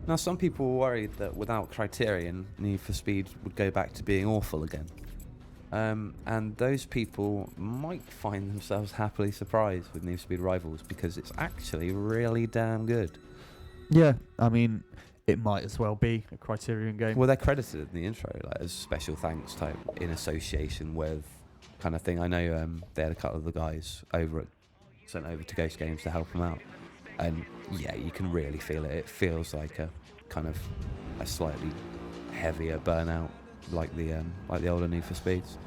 Now, some people were worried that without Criterion, Need for Speed would go back to being awful again. And those people might find themselves happily surprised with Need for Speed Rivals because it's actually really damn good. Yeah, I mean, it might as well be a Criterion game. Well, they're credited in the intro like as special thanks type in association with kind of thing. I know they had a couple of the guys sent over to Ghost Games to help them out, and yeah, you can really feel it. It feels like a kind of a slightly heavier Burnout, like the older Need for Speeds.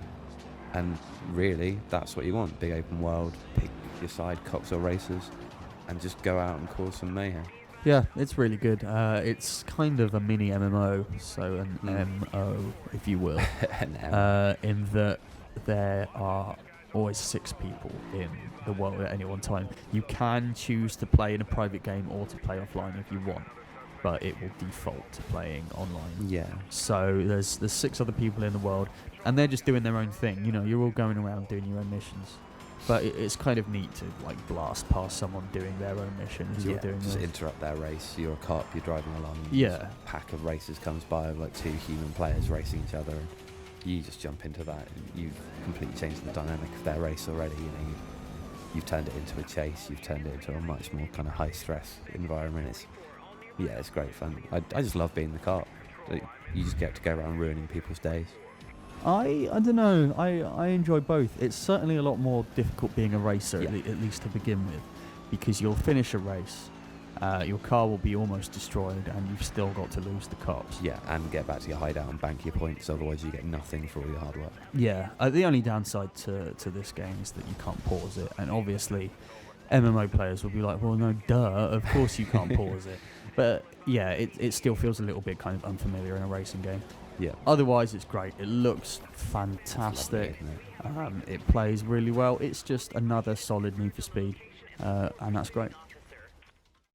And really, that's what you want: big open world, pick your side, cops or racers, and just go out and cause some mayhem. Yeah, it's really good. It's kind of a mini MMO, so an MO, if you will, in that there are always 6 people in the world at any one time. You can choose to play in a private game or to play offline if you want, but it will default to playing online. Yeah. So there's 6 other people in the world, and they're just doing their own thing. You know, you're all going around doing your own missions. But it's kind of neat to like blast past someone doing their own mission as you're doing just this. interrupt their race. You're a cop, you're driving along. Yeah. A pack of racers comes by of like 2 human players racing each other, and you just jump into that. And you've completely changed the dynamic of their race already. You know, you've turned it into a chase. You've turned it into a much more kind of high stress environment. It's great fun. I just love being the cop. You just get to go around ruining people's days. I don't know. I enjoy both. It's certainly a lot more difficult being a racer, at least to begin with, because you'll finish a race, your car will be almost destroyed, and you've still got to lose the cops. Yeah, and get back to your hideout and bank your points, otherwise you get nothing for all your hard work. Yeah, the only downside to this game is that you can't pause it, and obviously MMO players will be like, well, no, duh, of course you can't pause it. But yeah, it still feels a little bit kind of unfamiliar in a racing game. Yeah. Otherwise, it's great. It looks fantastic. Lovely, isn't it? It plays really well. It's just another solid Need for Speed, and that's great.